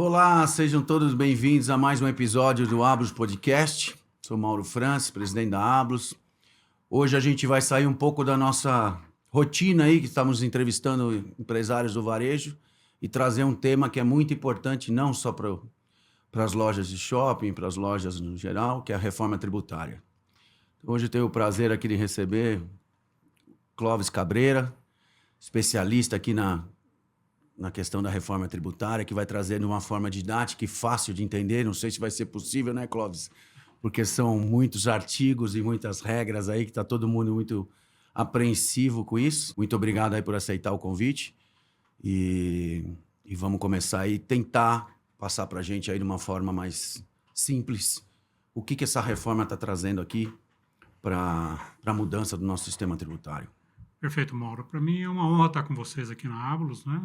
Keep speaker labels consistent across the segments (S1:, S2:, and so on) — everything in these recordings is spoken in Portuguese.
S1: Olá, sejam todos bem-vindos a mais um episódio do Ablos Podcast. Sou Mauro Francis, presidente da Ablos. Hoje a gente vai sair um pouco da nossa rotina aí, que estamos entrevistando empresários do varejo, e trazer um tema que é muito importante, não só para as lojas de shopping, para as lojas no geral, que é a reforma tributária. Hoje eu tenho o prazer aqui de receber Clóvis Cabreira, especialista aqui na questão da reforma tributária, que vai trazer de uma forma didática e fácil de entender. Não sei se vai ser possível, né, Clóvis? Porque são muitos artigos e muitas regras aí que está todo mundo muito apreensivo com isso. Muito obrigado aí por aceitar o convite. E vamos começar aí, tentar passar para a gente aí de uma forma mais simples o que essa reforma está trazendo aqui para a mudança do nosso sistema tributário.
S2: Perfeito, Mauro. Para mim é uma honra estar com vocês aqui na Ablos, né?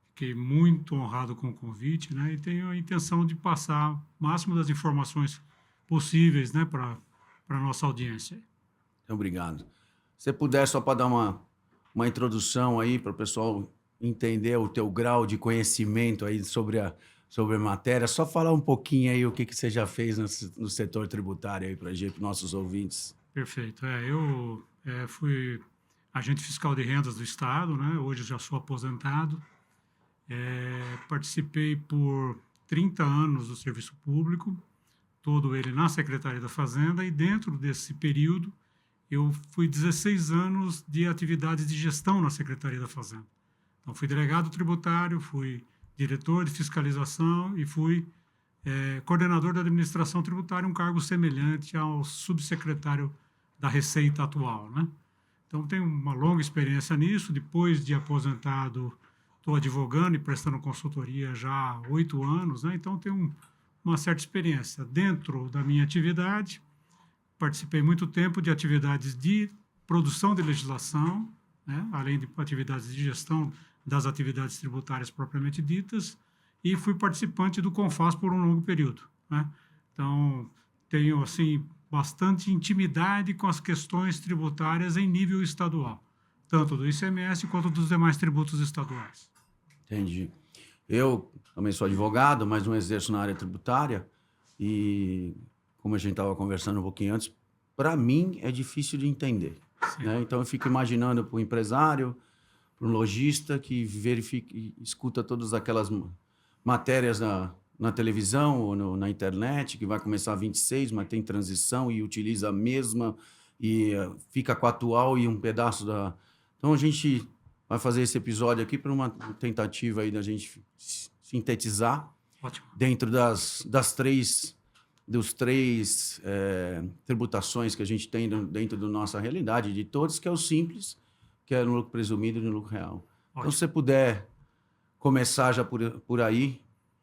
S2: Fiquei muito honrado com o convite, né? E tenho a intenção de passar o máximo das informações possíveis, né, para a nossa audiência.
S1: Obrigado. Se puder, só para dar uma introdução aí para o pessoal entender o teu grau de conhecimento aí sobre a matéria, só falar um pouquinho aí o que você já fez no setor tributário aí para os nossos ouvintes.
S2: Perfeito. Eu fui agente fiscal de rendas do Estado, né? Hoje já sou aposentado. Participei por 30 anos do serviço público, todo ele na Secretaria da Fazenda, e dentro desse período eu fui 16 anos de atividades de gestão na Secretaria da Fazenda. Então, fui delegado tributário, fui diretor de fiscalização e fui coordenador da administração tributária, um cargo semelhante ao subsecretário da Receita atual, né? Então, tenho uma longa experiência nisso. Depois de aposentado, estou advogando e prestando consultoria já há 8 anos, né? Então, tenho uma certa experiência. Dentro da minha atividade, participei muito tempo de atividades de produção de legislação, né? Além de atividades de gestão das atividades tributárias propriamente ditas, e fui participante do CONFAS por um longo período, né? Então, tenho, assim, bastante intimidade com as questões tributárias em nível estadual, tanto do ICMS quanto dos demais tributos estaduais.
S1: Entendi. Eu também sou advogado, mas não exerço na área tributária e, como a gente estava conversando um pouquinho antes, para mim é difícil de entender, né? Então eu fico imaginando para o empresário, para um lojista que verifica e escuta todas aquelas matérias na televisão ou na internet, que vai começar 26, mas tem transição e utiliza a mesma e fica com a atual e um pedaço da... Então a gente vai fazer esse episódio aqui para uma tentativa aí da gente sintetizar.
S2: Ótimo.
S1: Dentro dos três tributações que a gente tem dentro da nossa realidade, de todos, que é o simples, que é no lucro presumido e no lucro real. Ótimo. Então, se você puder começar já por aí,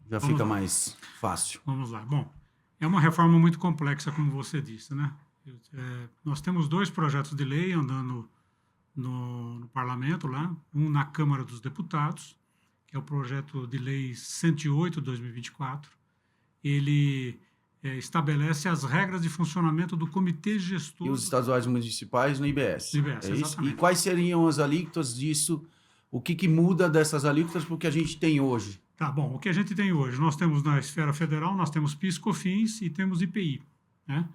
S1: já
S2: Vamos
S1: fica
S2: lá.
S1: Mais fácil.
S2: Vamos lá. Bom, é uma reforma muito complexa, como você disse, né? Nós temos 2 projetos de lei andando no parlamento lá, um na Câmara dos Deputados, que é o projeto de lei 108 de 2024. Ele estabelece as regras de funcionamento do Comitê Gestor...
S1: E os estaduais municipais no IBS.
S2: No IBS,
S1: é isso?
S2: Exatamente.
S1: E quais seriam as alíquotas disso? O que muda dessas alíquotas para o que a gente tem hoje?
S2: Tá bom, o que a gente tem hoje? Nós temos na esfera federal, nós temos PIS, COFINS e temos IPI, né?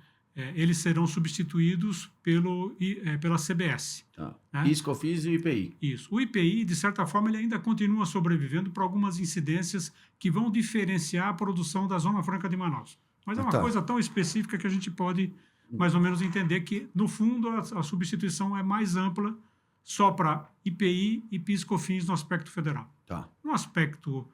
S2: Eles serão substituídos pela CBS.
S1: Tá.
S2: Né?
S1: PIS, COFINS e IPI.
S2: Isso. O IPI, de certa forma, ele ainda continua sobrevivendo para algumas incidências que vão diferenciar a produção da Zona Franca de Manaus. Mas é uma coisa tão específica que a gente pode, mais ou menos, entender que, no fundo, a substituição é mais ampla só para IPI e PIS, COFINS no aspecto federal.
S1: Tá.
S2: No aspecto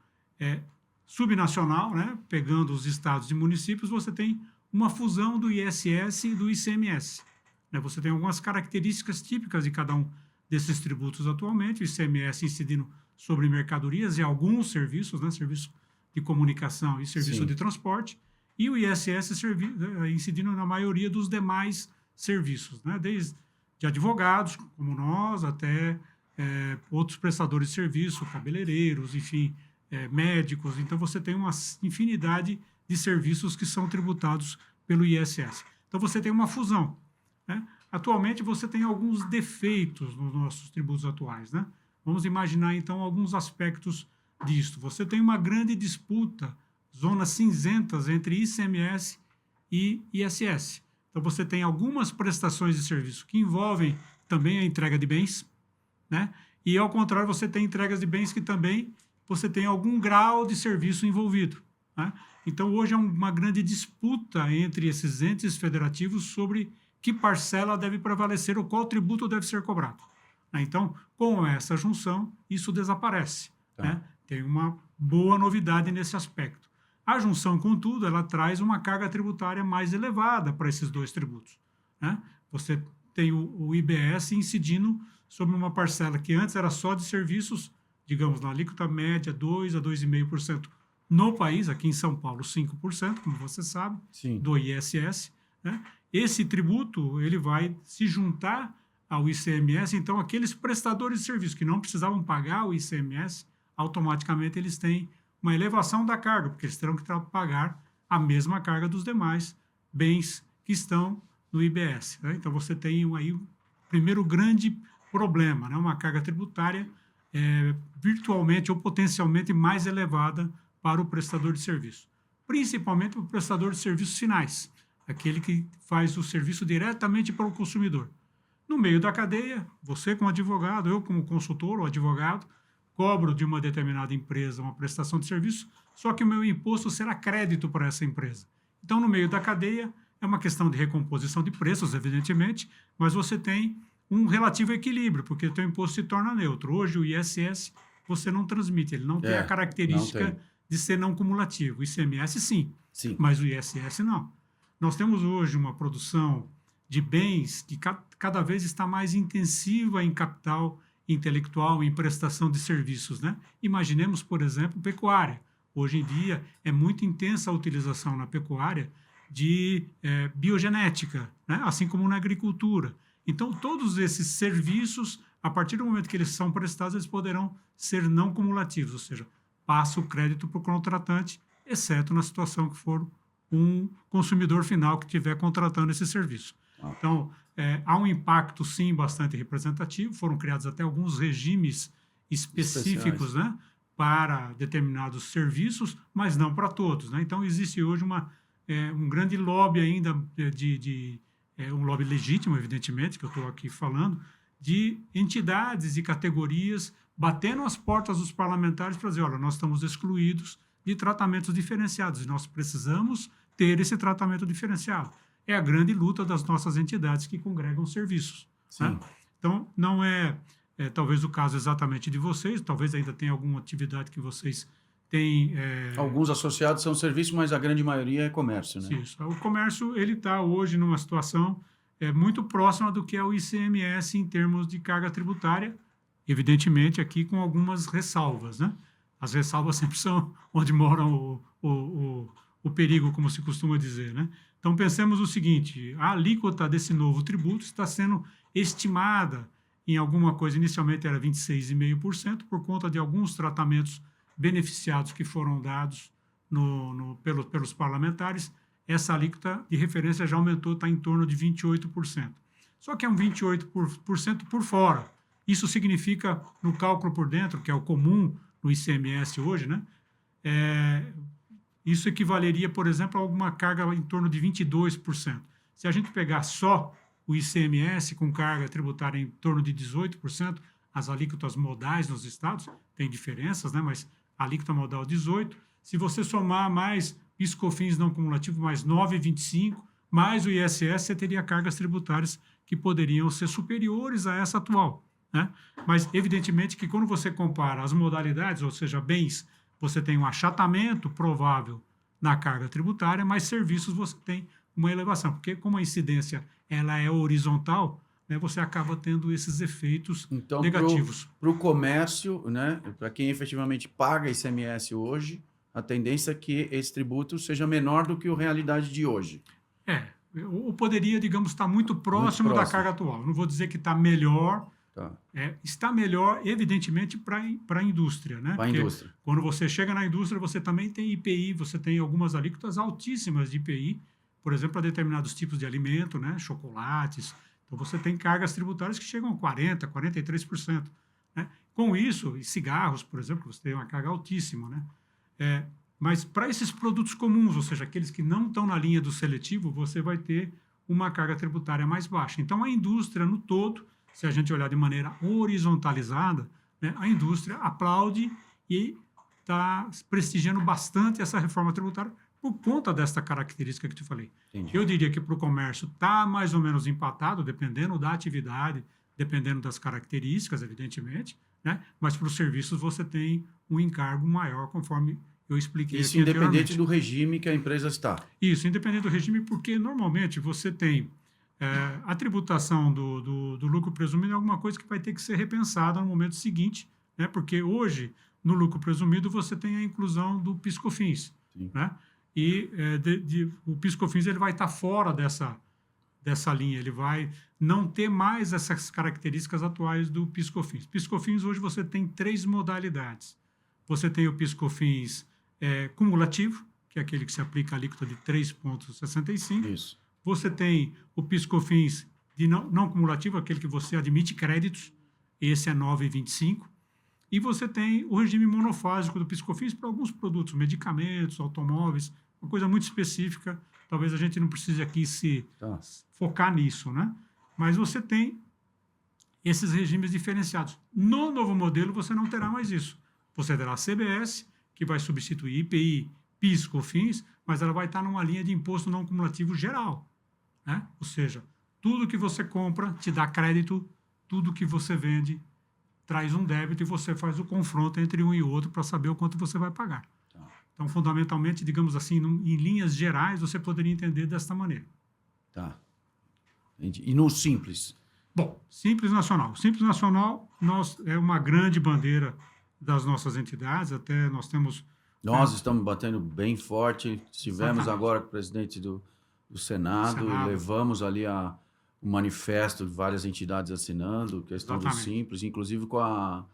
S2: subnacional, né, pegando os estados e municípios, você tem uma fusão do ISS e do ICMS. Né? Você tem algumas características típicas de cada um desses tributos atualmente, o ICMS incidindo sobre mercadorias e alguns serviços, né, serviço de comunicação e serviço
S1: Sim.
S2: de transporte, e o ISS incidindo na maioria dos demais serviços, né, desde de advogados, como nós, até outros prestadores de serviço, cabeleireiros, enfim, médicos. Então, você tem uma infinidade de serviços que são tributados pelo ISS. Então, você tem uma fusão, né? Atualmente, você tem alguns defeitos nos nossos tributos atuais, né? Vamos imaginar, então, alguns aspectos disto? Você tem uma grande disputa, zonas cinzentas entre ICMS e ISS. Então, você tem algumas prestações de serviço que envolvem também a entrega de bens, né? E, ao contrário, você tem entregas de bens que também você tem algum grau de serviço envolvido, né? Então, hoje é uma grande disputa entre esses entes federativos sobre que parcela deve prevalecer ou qual tributo deve ser cobrado, né? Então, com essa junção, isso desaparece, né? Tem uma boa novidade nesse aspecto. A junção, contudo, ela traz uma carga tributária mais elevada para esses dois tributos, né? Você tem o IBS incidindo sobre uma parcela que antes era só de serviços, digamos, na alíquota média 2 a 2,5% no país, aqui em São Paulo 5%, como você sabe,
S1: Sim.
S2: do ISS, né? Esse tributo ele vai se juntar ao ICMS, então aqueles prestadores de serviço que não precisavam pagar o ICMS, automaticamente eles têm uma elevação da carga, porque eles terão que pagar a mesma carga dos demais bens que estão no IBS, né? Então você tem aí o primeiro grande problema, né? Uma carga tributária virtualmente ou potencialmente mais elevada para o prestador de serviço, principalmente para o prestador de serviços finais, aquele que faz o serviço diretamente para o consumidor. No meio da cadeia, você como advogado, eu como consultor ou advogado, cobro de uma determinada empresa uma prestação de serviço, só que o meu imposto será crédito para essa empresa. Então, no meio da cadeia, é uma questão de recomposição de preços, evidentemente, mas você tem um relativo equilíbrio, porque o teu imposto se torna neutro. Hoje, o ISS, você não transmite, ele não tem a característica de ser não cumulativo. O ICMS, sim, mas o ISS, não. Nós temos hoje uma produção de bens que cada vez está mais intensiva em capital intelectual, em prestação de serviços, né? Imaginemos, por exemplo, pecuária. Hoje em dia, é muito intensa a utilização na pecuária de biogenética, né? Assim como na agricultura. Então, todos esses serviços, a partir do momento que eles são prestados, eles poderão ser não cumulativos, ou seja, passa o crédito para o contratante, exceto na situação que for um consumidor final que estiver contratando esse serviço. Então, há um impacto, sim, bastante representativo. Foram criados até alguns regimes específicos, né, para determinados serviços, mas não para todos, né? Então, existe hoje um grande lobby ainda, um lobby legítimo, evidentemente, que eu estou aqui falando, de entidades e categorias batendo as portas dos parlamentares para dizer, olha, nós estamos excluídos de tratamentos diferenciados e nós precisamos ter esse tratamento diferenciado. É a grande luta das nossas entidades que congregam serviços, né? Então, não é talvez o caso exatamente de vocês, talvez ainda tenha alguma atividade que vocês têm...
S1: Alguns associados são serviços, mas a grande maioria é comércio, né?
S2: Isso. O comércio ele está hoje numa situação muito próxima do que é o ICMS em termos de carga tributária, evidentemente aqui com algumas ressalvas, né? As ressalvas sempre são onde mora o perigo, como se costuma dizer, né? Então, pensemos o seguinte, a alíquota desse novo tributo está sendo estimada em alguma coisa, inicialmente era 26,5%, por conta de alguns tratamentos beneficiados que foram dados pelos parlamentares. Essa alíquota de referência já aumentou, está em torno de 28%. Só que é um 28% por fora. Isso significa, no cálculo por dentro, que é o comum no ICMS hoje, né? Isso equivaleria, por exemplo, a alguma carga em torno de 22%. Se a gente pegar só o ICMS com carga tributária em torno de 18%, as alíquotas modais nos estados, tem diferenças, né? Mas a alíquota modal 18%. Se você somar mais PIS/COFINS não cumulativo, mais 9,25%, mais o ISS, você teria cargas tributárias que poderiam ser superiores a essa atual, né? Mas, evidentemente, que quando você compara as modalidades, ou seja, bens, você tem um achatamento provável na carga tributária, mas serviços você tem uma elevação, porque como a incidência ela é horizontal, né, você acaba tendo esses efeitos negativos.
S1: Para o comércio, né, para quem efetivamente paga ICMS hoje, a tendência é que esse tributo seja menor do que a realidade de hoje.
S2: Ou poderia, digamos, estar muito próximo da carga atual. Não vou dizer que está melhor. Está melhor, evidentemente, para a indústria, né?
S1: Para a indústria.
S2: Quando você chega na indústria, você também tem IPI, você tem algumas alíquotas altíssimas de IPI, por exemplo, para determinados tipos de alimento, né? Chocolates. Então, você tem cargas tributárias que chegam a 40%, 43%. né? Com isso, e cigarros, por exemplo, você tem uma carga altíssima, né? Mas para esses produtos comuns, ou seja, aqueles que não estão na linha do seletivo, você vai ter uma carga tributária mais baixa. Então, a indústria no todo, se a gente olhar de maneira horizontalizada, né, a indústria aplaude e está prestigiando bastante essa reforma tributária por conta desta característica que eu te falei.
S1: Entendi.
S2: Eu diria que para o comércio está mais ou menos empatado, dependendo da atividade, dependendo das características, evidentemente, né? Mas para os serviços você tem um encargo maior, conforme eu expliquei
S1: Isso
S2: aqui
S1: independente
S2: anteriormente.
S1: do regime que a empresa está.
S2: Isso, independente do regime, porque normalmente você tem a tributação do lucro presumido é alguma coisa que vai ter que ser repensada no momento seguinte, né? Porque hoje, no lucro presumido, você tem a inclusão do PIS/COFINS, né? E o PIS/COFINS ele vai estar fora dessa linha, ele vai não ter mais essas características atuais do PIS/COFINS. PIS/COFINS hoje você tem 3 modalidades. Você tem o PIS/COFINS cumulativo, que é aquele que se aplica a alíquota de 3,65.
S1: Isso.
S2: Você tem o PIS/COFINS de não cumulativo, aquele que você admite créditos, esse é 9,25. E você tem o regime monofásico do PIS/COFINS para alguns produtos, medicamentos, automóveis, uma coisa muito específica. Talvez a gente não precise aqui se focar nisso, né? Mas você tem esses regimes diferenciados. No novo modelo, você não terá mais isso. Você terá a CBS, que vai substituir IPI, PIS, COFINS, mas ela vai estar numa linha de imposto não cumulativo geral, né? Ou seja, tudo que você compra te dá crédito, tudo que você vende traz um débito e você faz o confronto entre um e outro para saber o quanto você vai pagar. Então, fundamentalmente, digamos assim, em linhas gerais, você poderia entender desta maneira.
S1: Tá. Entendi. E no Simples?
S2: Bom, Simples Nacional. Simples Nacional é uma grande bandeira das nossas entidades, até nós temos...
S1: Nós estamos batendo bem forte, estivemos
S2: Exatamente.
S1: agora com o presidente do Senado, levamos ali o manifesto de várias entidades assinando, questão do Simples, inclusive com a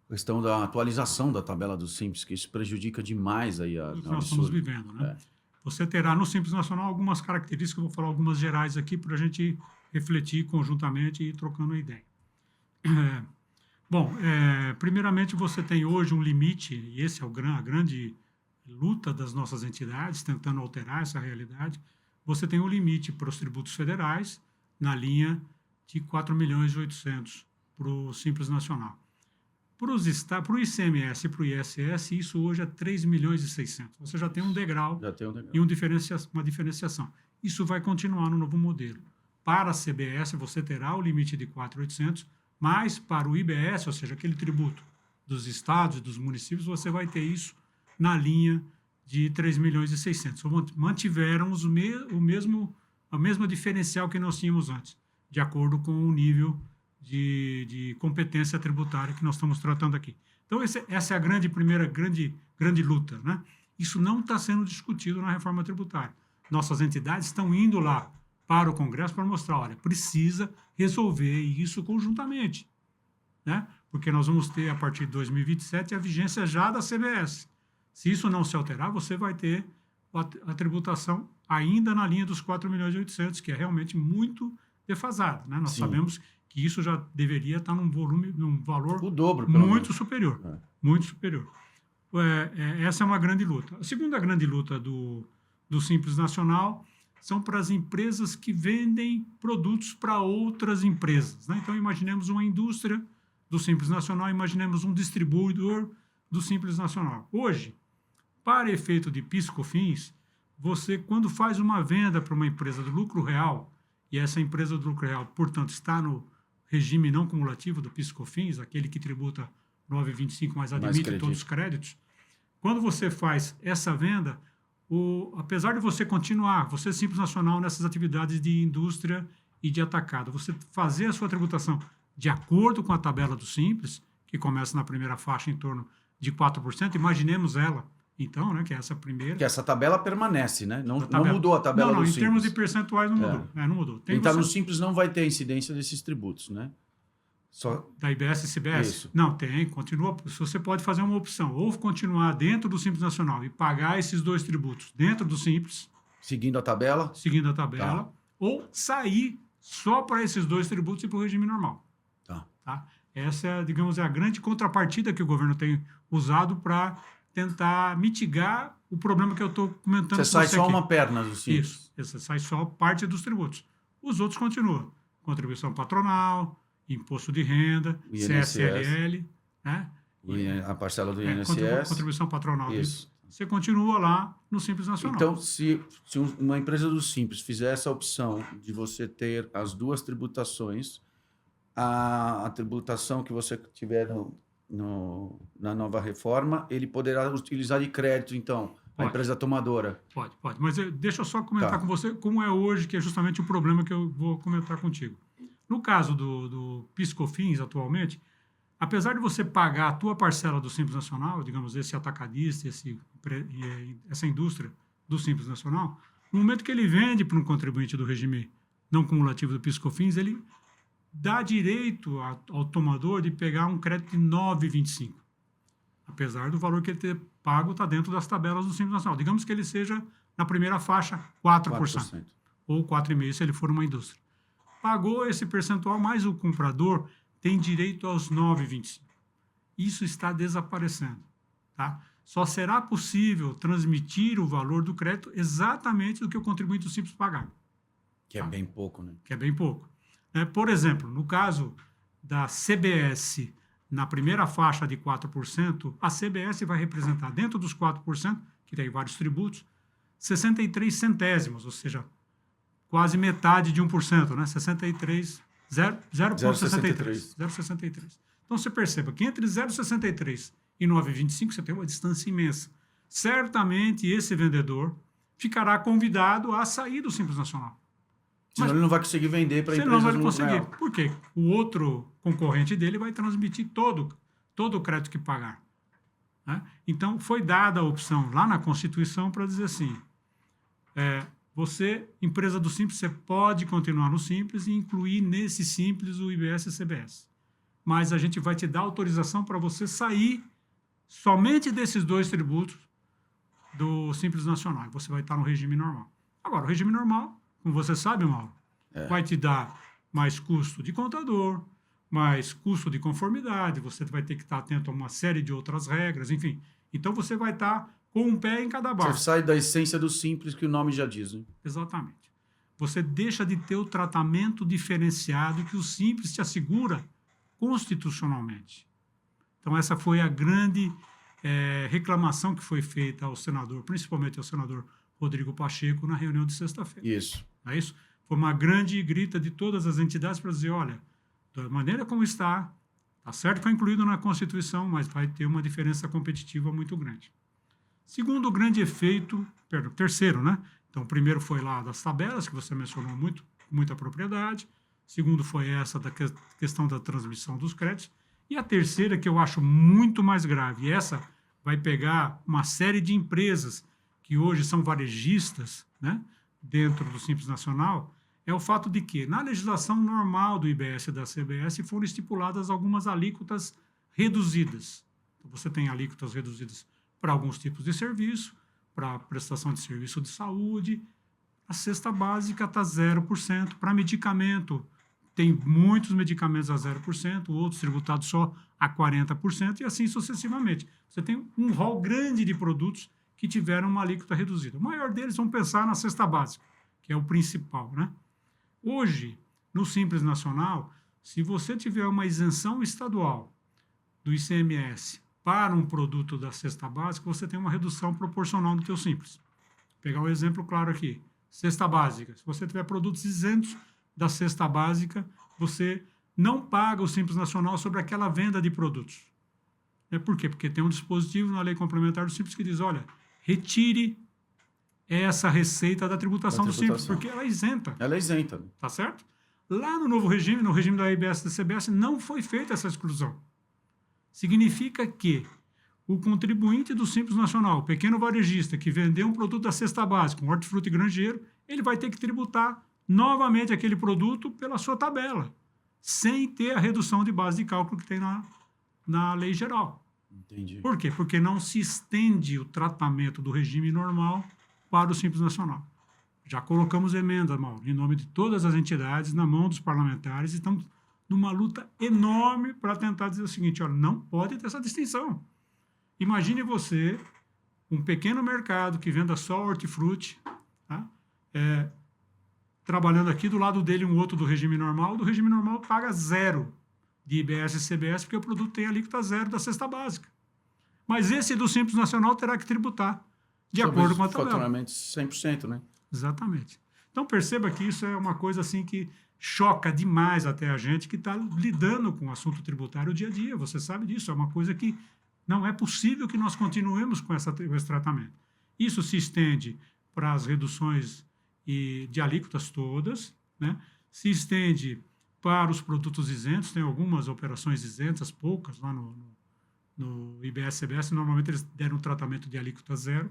S1: questão da atualização da tabela do Simples, que isso prejudica demais aí a
S2: nós estamos vivendo, né? Você terá no Simples Nacional algumas características, eu vou falar algumas gerais aqui para a gente refletir conjuntamente e ir trocando a ideia. Bom, primeiramente você tem hoje um limite, e esse é a grande luta das nossas entidades, tentando alterar essa realidade. Você tem um limite para os tributos federais na linha de 4.800.000 para o Simples Nacional. Para o ICMS e para o ISS, isso hoje é 3.600.000. Você já tem um degrau, e uma diferenciação. Isso vai continuar no novo modelo. Para a CBS, você terá o limite de 4.800, mas para o IBS, ou seja, aquele tributo dos estados e dos municípios, você vai ter isso na linha de 3.600.000. Mantiveram a mesma diferencial que nós tínhamos antes, de acordo com o nível de competência tributária que nós estamos tratando aqui. Então, essa é a primeira grande luta, né? Isso não está sendo discutido na reforma tributária. Nossas entidades estão indo lá para o Congresso para mostrar, olha, precisa resolver isso conjuntamente, né? Porque nós vamos ter, a partir de 2027, a vigência já da CBS. Se isso não se alterar, você vai ter a tributação ainda na linha dos 4.800.000, que é realmente muito defasada, né? Nós sabemos que isso já deveria estar num valor
S1: o dobro,
S2: muito superior. Muito superior. Essa é uma grande luta. A segunda grande luta do Simples Nacional são para as empresas que vendem produtos para outras empresas, né? Então, imaginemos uma indústria do Simples Nacional, imaginemos um distribuidor do Simples Nacional. Hoje, para efeito de PIS/COFINS, você, quando faz uma venda para uma empresa do lucro real, e essa empresa do lucro real, portanto, está no regime não cumulativo do PIS/COFINS, aquele que tributa 9,25, mas admite todos os créditos, quando você faz essa venda, apesar de você continuar, você Simples Nacional nessas atividades de indústria e de atacado, você fazer a sua tributação de acordo com a tabela do Simples, que começa na primeira faixa em torno de 4%, imaginemos ela, então, né, que é essa primeira.
S1: Que essa tabela permanece, né? Não mudou a tabela do Simples.
S2: Não, em termos de percentuais não mudou. Não mudou.
S1: Quem está no Simples não vai ter incidência desses tributos, né? Só...
S2: Da IBS e CBS? Isso. Não, continua. Você pode fazer uma opção, ou continuar dentro do Simples Nacional e pagar esses 2 tributos dentro do Simples.
S1: Seguindo a tabela?
S2: Seguindo a tabela. Tá. Ou sair só para esses 2 tributos e para o regime normal.
S1: Tá.
S2: Essa é, digamos, é a grande contrapartida que o governo tem usado para tentar mitigar o problema que eu estou comentando com
S1: Você sai
S2: você
S1: só
S2: aqui.
S1: uma perna do Simples.
S2: Isso, você sai só parte dos tributos. Os outros continuam. Contribuição patronal, imposto de renda,
S1: O INSS.
S2: CSLL, né?
S1: A parcela do INSS.
S2: Contribuição patronal.
S1: Isso.
S2: Você continua lá no Simples Nacional.
S1: Então, se uma empresa do Simples fizer essa opção de você ter as duas tributações, a tributação que você tiver na nova reforma, ele poderá utilizar de crédito, então, a
S2: Pode.
S1: empresa tomadora.
S2: Pode. Mas deixa eu só comentar
S1: Tá.
S2: com você como é hoje, que é justamente o problema que eu vou comentar contigo. No caso do PIS/COFINS, atualmente, apesar de você pagar a tua parcela do Simples Nacional, digamos, esse atacadista, essa indústria do Simples Nacional, no momento que ele vende para um contribuinte do regime não cumulativo do PIS/COFINS, ele dá direito ao tomador de pegar um crédito de 9,25. Apesar do valor que ele ter pago está dentro das tabelas do Simples Nacional. Digamos que ele seja, na primeira faixa, 4%. Ou 4,5% se ele for uma indústria. Pagou esse percentual, mais o comprador tem direito aos 9,25. Isso está desaparecendo. Tá? Só será possível transmitir o valor do crédito exatamente do que o contribuinte do Simples pagar.
S1: Que é bem pouco, né?
S2: Que é bem pouco. Por exemplo, no caso da CBS, na primeira faixa de 4%, a CBS vai representar, dentro dos 4%, que tem vários tributos, 63 centésimos, ou seja, quase metade de 1%, né? 0,63. Então, você perceba que entre 0,63 e 9,25 você tem uma distância imensa. Certamente, esse vendedor ficará convidado a sair do Simples Nacional.
S1: Senão ele não vai conseguir vender para a empresa.
S2: Senão não vai conseguir. Por quê? O outro concorrente dele vai transmitir todo o crédito que pagar. Né? Então, foi dada a opção lá na Constituição para dizer assim, você, empresa do Simples, você pode continuar no Simples e incluir nesse Simples o IBS e o CBS. Mas a gente vai te dar autorização para você sair somente desses dois tributos do Simples Nacional. Você vai estar no regime normal. Agora, o regime normal, como você sabe, Mauro, vai te dar mais custo de contador, mais custo de conformidade, você vai ter que estar atento a uma série de outras regras, enfim. Então, você vai estar com um pé em cada barco.
S1: Você sai da essência do Simples, que o nome já diz, né?
S2: Exatamente. Você deixa de ter o tratamento diferenciado que o Simples te assegura constitucionalmente. Então, essa foi a grande reclamação que foi feita ao senador, principalmente ao senador Rodrigo Pacheco, na reunião de sexta-feira.
S1: Isso.
S2: Não é isso? Foi uma grande grita de todas as entidades para dizer, olha, da maneira como está certo que é incluído na Constituição, mas vai ter uma diferença competitiva muito grande. Segundo grande efeito, terceiro, né? Então, o primeiro foi lá das tabelas, que você mencionou com muita propriedade. Segundo foi essa da questão da transmissão dos créditos. E a terceira, que eu acho muito mais grave, e essa vai pegar uma série de empresas que hoje são varejistas, né, dentro do Simples Nacional, é o fato de que, na legislação normal do IBS e da CBS, foram estipuladas algumas alíquotas reduzidas. Então, você tem alíquotas reduzidas para alguns tipos de serviço, para prestação de serviço de saúde. A cesta básica está 0%. Para medicamento, tem muitos medicamentos a 0%, outros tributados só a 40%, e assim sucessivamente. Você tem um rol grande de produtos que tiveram uma alíquota reduzida. O maior deles, vamos pensar na cesta básica, que é o principal, né? Hoje, no Simples Nacional, se você tiver uma isenção estadual do ICMS para um produto da cesta básica, você tem uma redução proporcional do teu Simples. Vou pegar um exemplo claro aqui. Cesta básica. Se você tiver produtos isentos da cesta básica, você não paga o Simples Nacional sobre aquela venda de produtos. Por quê? Porque tem um dispositivo na lei complementar do Simples que diz, olha, retire essa receita da tributação do Simples, porque ela é isenta.
S1: Ela é isenta.
S2: Tá certo? Lá no novo regime, no regime da IBS e da CBS, não foi feita essa exclusão. Significa que o contribuinte do Simples Nacional, o pequeno varejista que vendeu um produto da cesta básica, um hortifruti granjeiro, ele vai ter que tributar novamente aquele produto pela sua tabela, sem ter a redução de base de cálculo que tem na lei geral.
S1: Entendi.
S2: Por quê? Porque não se estende o tratamento do regime normal para o Simples Nacional. Já colocamos emenda, Mauro, em nome de todas as entidades, na mão dos parlamentares, e estamos numa luta enorme para tentar dizer o seguinte, olha, não pode ter essa distinção. Imagine você, um pequeno mercado que venda só hortifruti, tá? Trabalhando aqui, do lado dele um outro do regime normal paga 0 de IBS e CBS, porque o produto tem alíquota 0 da cesta básica. Mas esse do Simples Nacional terá que tributar, de acordo com a tabela.
S1: Faturamento 100%, né?
S2: Exatamente. Então, perceba que isso é uma coisa assim que choca demais até a gente que está lidando com o assunto tributário dia a dia. Você sabe disso, é uma coisa que não é possível que nós continuemos com esse tratamento. Isso se estende para as reduções de alíquotas todas, né? Se estende para os produtos isentos, tem algumas operações isentas, poucas lá no IBS-CBS, normalmente eles deram um tratamento de alíquota 0.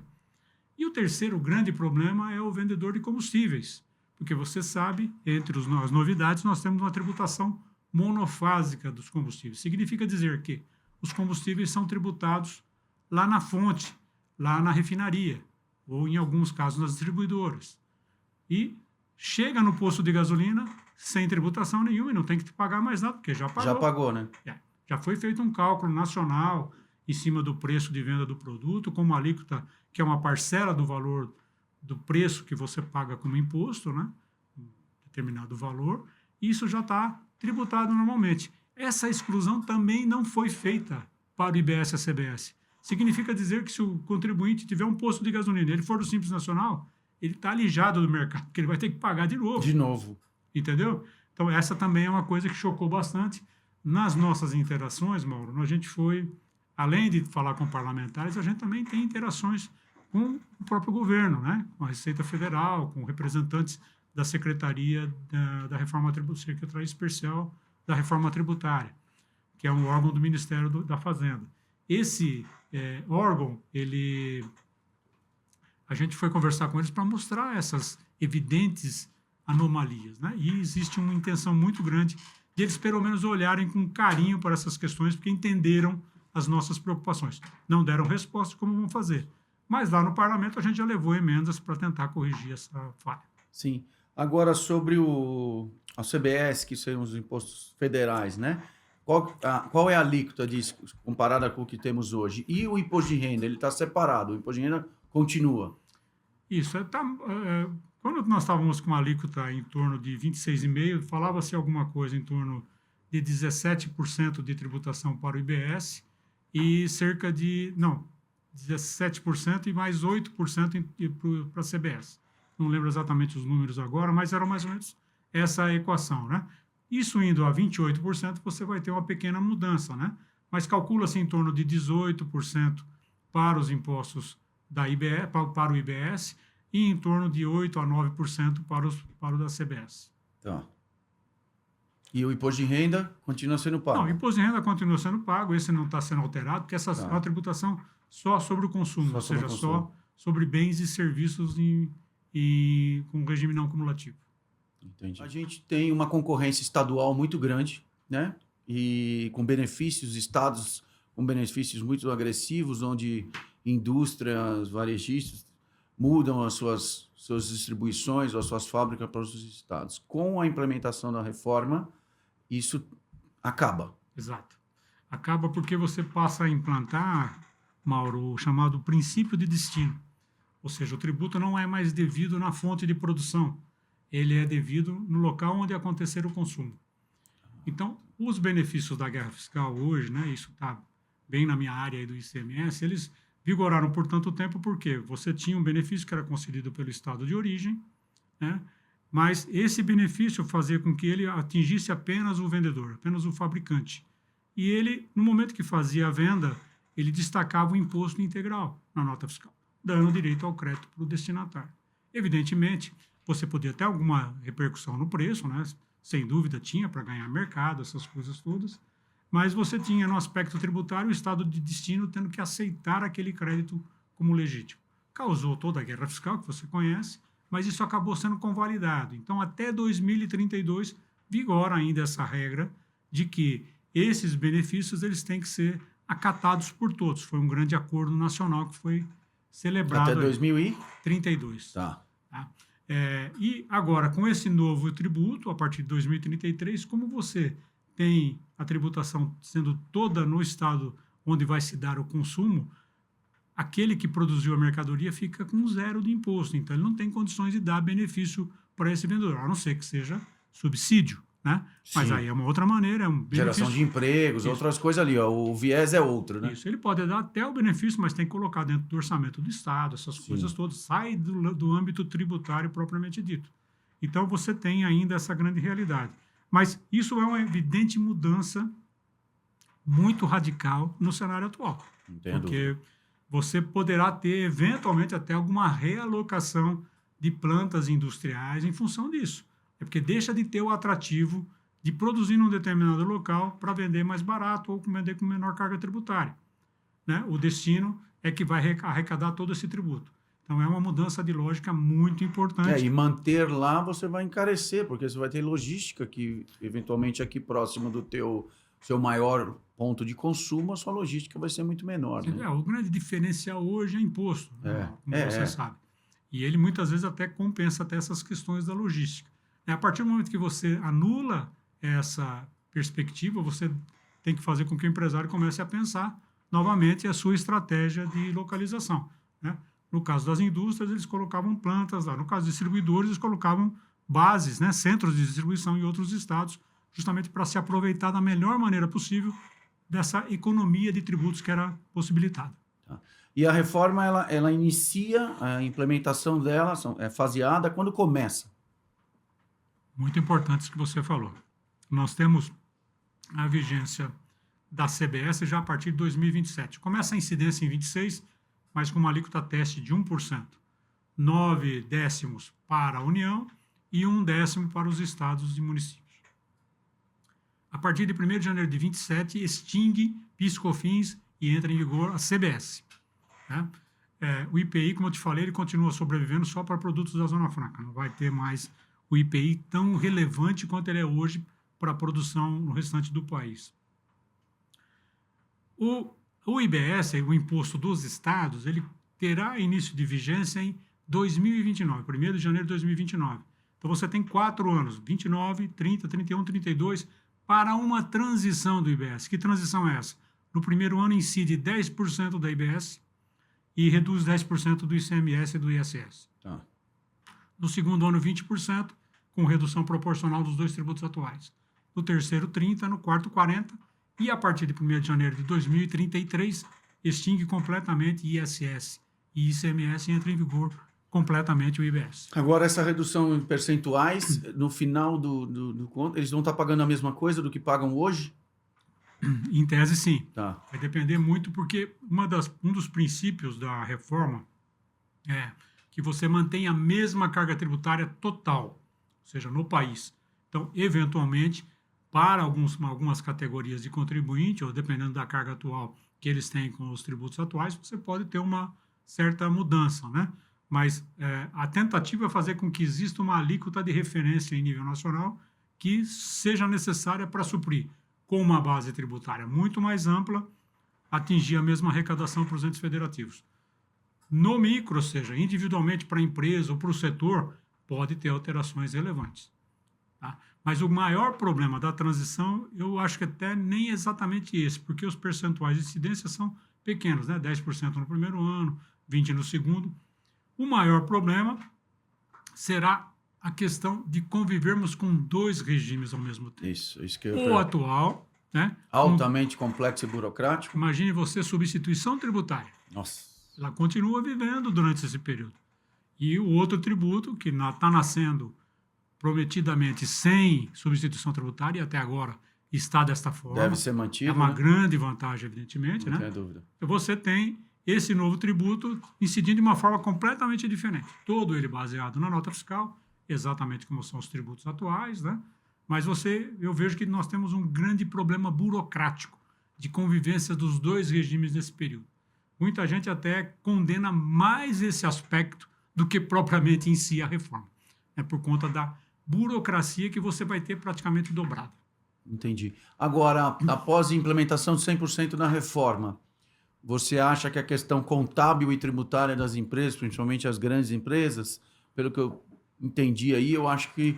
S2: E o terceiro grande problema é o vendedor de combustíveis, porque você sabe, entre as novidades, nós temos uma tributação monofásica dos combustíveis. Significa dizer que os combustíveis são tributados lá na fonte, lá na refinaria, ou em alguns casos nas distribuidoras. E chega no posto de gasolina sem tributação nenhuma e não tem que pagar mais nada, porque já pagou.
S1: Já pagou, né?
S2: Já foi feito um cálculo nacional em cima do preço de venda do produto, com uma alíquota que é uma parcela do valor do preço que você paga como imposto, né? Um determinado valor, e isso já está tributado normalmente. Essa exclusão também não foi feita para o IBS e a CBS. Significa dizer que se o contribuinte tiver um posto de gasolina, ele for do Simples Nacional, ele está alijado do mercado, porque ele vai ter que pagar de novo.
S1: De novo.
S2: Entendeu? Então, essa também é uma coisa que chocou bastante. Nas nossas interações, Mauro, a gente foi, além de falar com parlamentares, a gente também tem interações com o próprio governo, né? Com a Receita Federal, com representantes da Secretaria da Reforma Tributária, Secretaria Especial da Reforma Tributária, que é um órgão do Ministério da Fazenda. Esse órgão, a gente foi conversar com eles para mostrar essas evidentes anomalias, né? E existe uma intenção muito grande de eles, pelo menos, olharem com carinho para essas questões, porque entenderam as nossas preocupações. Não deram resposta como vão fazer. Mas lá no parlamento a gente já levou emendas para tentar corrigir essa falha.
S1: Sim. Agora, sobre a CBS, que são os impostos federais, né? Qual é a alíquota disso, comparada com o que temos hoje? E o imposto de renda, ele está separado, o imposto de renda continua.
S2: Isso. Quando nós estávamos com uma alíquota em torno de 26,5%, falava-se alguma coisa em torno de 17% de tributação para o IBS e cerca de... Não, 17% e mais 8% para a CBS. Não lembro exatamente os números agora, mas era mais ou menos essa a equação, né? Isso indo a 28%, você vai ter uma pequena mudança, né? Mas calcula-se em torno de 18% para os impostos para o IBS e em torno de 8% a 9% para o da CBS.
S1: Tá. E o imposto de renda continua sendo pago?
S2: Não, o imposto de renda continua sendo pago, esse não está sendo alterado, porque essa é uma tributação só sobre o consumo, ou seja, só sobre bens e serviços com regime não cumulativo.
S1: Entendi. A gente tem uma concorrência estadual muito grande, né? E com benefícios, estados com benefícios muito agressivos, onde indústrias, varejistas mudam as suas distribuições ou as suas fábricas para os estados. Com a implementação da reforma, isso acaba.
S2: Exato. Acaba porque você passa a implantar, Mauro, o chamado princípio de destino. Ou seja, o tributo não é mais devido na fonte de produção, ele é devido no local onde acontecer o consumo. Então, os benefícios da guerra fiscal hoje, né, isso está bem na minha área aí do ICMS, eles vigoraram por tanto tempo porque você tinha um benefício que era concedido pelo estado de origem, né, mas esse benefício fazia com que ele atingisse apenas o vendedor, apenas o fabricante. E ele, no momento que fazia a venda, ele destacava o imposto integral na nota fiscal, dando direito ao crédito para o destinatário. Evidentemente, você podia ter alguma repercussão no preço, né? Sem dúvida tinha para ganhar mercado, essas coisas todas, mas você tinha no aspecto tributário o estado de destino tendo que aceitar aquele crédito como legítimo. Causou toda a guerra fiscal que você conhece, mas isso acabou sendo convalidado. Então, até 2032, vigora ainda essa regra de que esses benefícios eles têm que ser acatados por todos. Foi um grande acordo nacional que foi celebrado
S1: até 2032.
S2: Tá. E agora, com esse novo tributo, a partir de 2033, como você tem a tributação sendo toda no estado onde vai se dar o consumo, aquele que produziu a mercadoria fica com 0 de imposto. Então, ele não tem condições de dar benefício para esse vendedor, a não ser que seja subsídio, né? Mas
S1: Sim.
S2: aí é uma outra maneira, é um benefício.
S1: Geração de empregos,
S2: Isso.
S1: outras coisas ali, ó. O viés é outro, né?
S2: Isso, ele pode dar até o benefício, mas tem que colocar dentro do orçamento do Estado, essas coisas todas, sai do âmbito tributário propriamente dito. Então, você tem ainda essa grande realidade. Mas isso é uma evidente mudança muito radical no cenário atual.
S1: Entendo.
S2: Porque você poderá ter, eventualmente, até alguma realocação de plantas industriais em função disso. É porque deixa de ter o atrativo de produzir num determinado local para vender mais barato ou vender com menor carga tributária, né? O destino é que vai arrecadar todo esse tributo. Então, é uma mudança de lógica muito importante.
S1: E manter lá você vai encarecer, porque você vai ter logística que, eventualmente, aqui próximo do seu maior ponto de consumo, a sua logística vai ser muito menor. Né?
S2: O grande diferencial hoje é imposto, como você sabe. E ele, muitas vezes, até compensa até essas questões da logística. A partir do momento que você anula essa perspectiva, você tem que fazer com que o empresário comece a pensar novamente a sua estratégia de localização, né? No caso das indústrias, eles colocavam plantas lá. No caso dos distribuidores, eles colocavam bases, né, centros de distribuição em outros estados, justamente para se aproveitar da melhor maneira possível dessa economia de tributos que era possibilitada.
S1: Tá. E a reforma, ela inicia, a implementação dela é faseada quando começa?
S2: Muito importante isso que você falou. Nós temos a vigência da CBS já a partir de 2027. Começa a incidência em 26, mas com uma alíquota teste de 1%. 9 décimos para a União e 1 décimo para os estados e municípios. A partir de 1º de janeiro de 27, extingue PIS/COFINS e entra em vigor a CBS. Né? O IPI, como eu te falei, ele continua sobrevivendo só para produtos da Zona Franca. Não vai ter mais o IPI tão relevante quanto ele é hoje para a produção no restante do país. O IBS, o Imposto dos Estados, ele terá início de vigência em 2029, 1º de janeiro de 2029. Então, você tem 4 anos, 29, 30, 31, 32, para uma transição do IBS. Que transição é essa? No primeiro ano, incide 10% da IBS e reduz 10% do ICMS e do ISS.
S1: Tá.
S2: No segundo ano, 20%, com redução proporcional dos 2 tributos atuais. No terceiro, 30%, no quarto, 40%, e a partir de 1º de janeiro de 2033, extingue completamente ISS e ICMS e entra em vigor completamente o IBS.
S1: Agora, essa redução em percentuais, no final do conto, eles vão estar pagando a mesma coisa do que pagam hoje?
S2: Em tese, sim.
S1: Tá.
S2: Vai depender muito, porque um dos princípios da reforma é que você mantém a mesma carga tributária total, ou seja, no país. Então, eventualmente, para algumas categorias de contribuinte, ou dependendo da carga atual que eles têm com os tributos atuais, você pode ter uma certa mudança, né? Mas a tentativa é fazer com que exista uma alíquota de referência em nível nacional que seja necessária para suprir, com uma base tributária muito mais ampla, atingir a mesma arrecadação para os entes federativos. No micro, ou seja, individualmente para a empresa ou para o setor, pode ter alterações relevantes. Tá? Mas o maior problema da transição, eu acho que até nem exatamente esse, porque os percentuais de incidência são pequenos, né? 10% no primeiro ano, 20% no segundo. O maior problema será a questão de convivermos com 2 regimes ao mesmo tempo.
S1: Isso que eu
S2: O atual, né?
S1: altamente complexo e burocrático.
S2: Imagine você substituição tributária.
S1: Nossa.
S2: Ela continua vivendo durante esse período. E o outro tributo, que está nascendo prometidamente sem substituição tributária, e até agora está desta forma.
S1: Deve ser mantido.
S2: É uma
S1: né?
S2: grande vantagem, evidentemente.
S1: Não
S2: né?
S1: tem dúvida.
S2: Você tem esse novo tributo incidindo de uma forma completamente diferente. Todo ele baseado na nota fiscal, exatamente como são os tributos atuais, né? Mas eu vejo que nós temos um grande problema burocrático de convivência dos 2 regimes nesse período. Muita gente até condena mais esse aspecto do que propriamente em si a reforma. É por conta da burocracia que você vai ter praticamente dobrada.
S1: Entendi. Agora, após a implementação de 100% da reforma, você acha que a questão contábil e tributária das empresas, principalmente as grandes empresas, pelo que eu entendi aí, eu acho que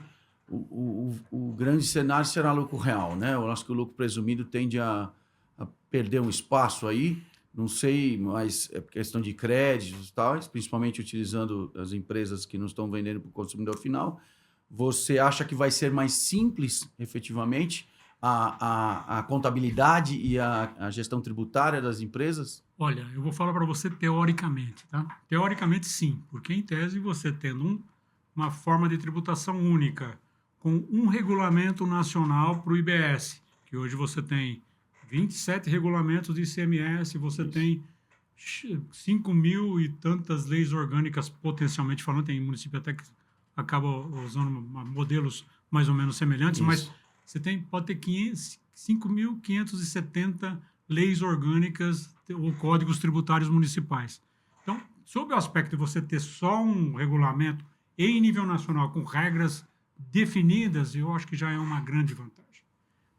S1: o grande cenário será lucro real, né? Eu acho que o lucro presumido tende a perder um espaço aí, não sei, mas é questão de créditos e tal, principalmente utilizando as empresas que não estão vendendo para o consumidor final. Você acha que vai ser mais simples, efetivamente, a contabilidade e a gestão tributária das empresas?
S2: Olha, eu vou falar para você teoricamente, tá? Teoricamente, sim, porque em tese você tendo uma forma de tributação única, com um regulamento nacional para o IBS, que hoje você tem 27 regulamentos de ICMS, você tem 5 mil e tantas leis orgânicas, potencialmente falando, tem município até que acaba usando modelos mais ou menos semelhantes, mas você pode ter 5.570 leis orgânicas ou códigos tributários municipais. Então, sob o aspecto de você ter só um regulamento em nível nacional com regras definidas, eu acho que já é uma grande vantagem.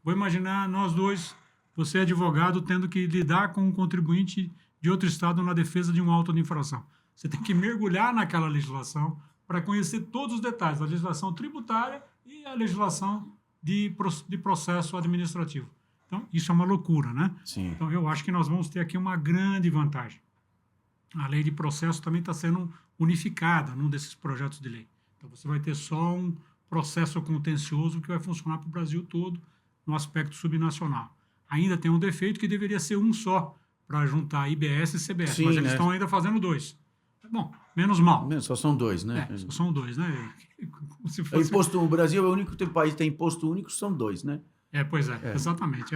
S2: Vou imaginar nós dois, você é advogado, tendo que lidar com um contribuinte de outro estado na defesa de um auto de infração. Você tem que mergulhar naquela legislação para conhecer todos os detalhes da legislação tributária e a legislação de processo administrativo. Então, isso é uma loucura, né?
S1: Sim.
S2: Então, eu acho que nós vamos ter aqui uma grande vantagem. A lei de processo também está sendo unificada num desses projetos de lei. Então, você vai ter só um processo contencioso que vai funcionar para o Brasil todo no aspecto subnacional. Ainda tem um defeito que deveria ser um só, para juntar IBS e CBS,
S1: Sim,
S2: mas eles
S1: né?
S2: estão ainda fazendo dois. Bom, menos mal.
S1: Só são dois, né?
S2: Só são dois, né? Como se fosse...
S1: O Brasil é o único país que tem imposto único, são dois, né?
S2: Pois é, exatamente.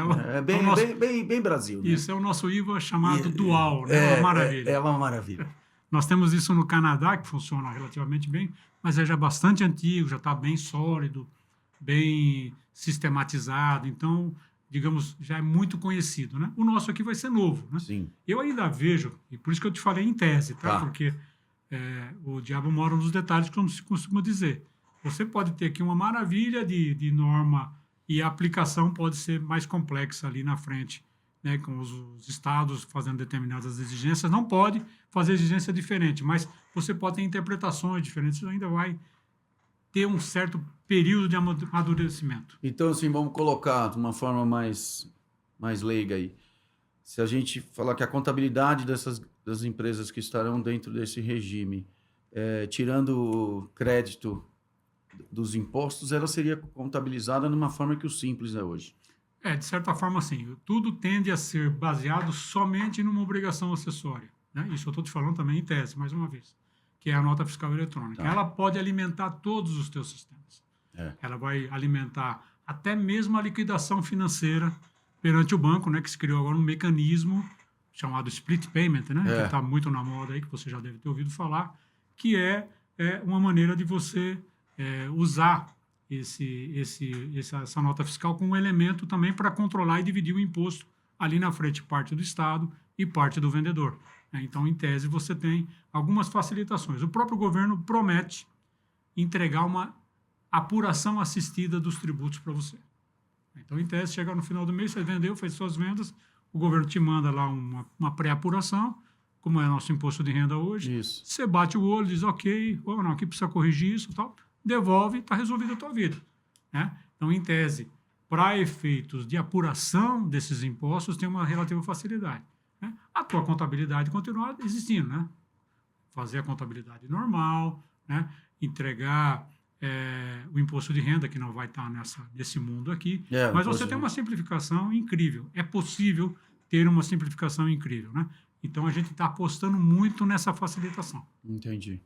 S1: Bem Brasil, né?
S2: Isso é o nosso IVA chamado dual, né? É uma maravilha.
S1: É uma maravilha.
S2: Nós temos isso no Canadá, que funciona relativamente bem, mas é já bastante antigo, já está bem sólido, bem sistematizado, então, digamos, já é muito conhecido, né? O nosso aqui vai ser novo, né?
S1: Sim.
S2: Eu ainda vejo, e por isso que eu te falei em tese, tá? Porque o diabo mora nos detalhes, como se costuma dizer. Você pode ter aqui uma maravilha de norma e a aplicação pode ser mais complexa ali na frente, né, com os estados fazendo determinadas exigências. Não pode fazer exigência diferente, mas você pode ter interpretações diferentes, você ainda vai ter um certo período de amadurecimento.
S1: Então, assim, vamos colocar de uma forma mais leiga aí. Se a gente falar que a contabilidade das empresas que estarão dentro desse regime, tirando o crédito dos impostos, ela seria contabilizada numa forma que o Simples é hoje.
S2: De certa forma, sim. Tudo tende a ser baseado somente numa obrigação acessória, né? Isso eu estou te falando também em tese, mais uma vez, que é a nota fiscal eletrônica. Ela pode alimentar todos os teus sistemas. Ela vai alimentar até mesmo a liquidação financeira perante o banco, né, que se criou agora um mecanismo chamado split payment, né, que está muito na moda aí, que você já deve ter ouvido falar, que é uma maneira de você usar essa nota fiscal como um elemento também para controlar e dividir o imposto ali na frente, parte do Estado e parte do vendedor. Então, em tese, você tem algumas facilitações. O próprio governo promete entregar uma apuração assistida dos tributos para você. Então, em tese, chegar no final do mês, você vendeu, fez suas vendas, o governo te manda lá uma pré-apuração, como é nosso imposto de renda hoje.
S1: Isso.
S2: Você bate o olho, diz, ok, ou não, aqui precisa corrigir isso e tal, devolve, está resolvida a tua vida, né? Então, em tese, para efeitos de apuração desses impostos, tem uma relativa facilidade, né? A tua contabilidade continua existindo, né? Fazer a contabilidade normal, né? Entregar o imposto de renda, que não vai estar nesse mundo aqui, mas você tem uma simplificação incrível. É possível ter uma simplificação incrível, né? Então, a gente está apostando muito nessa facilitação.
S1: Entendi.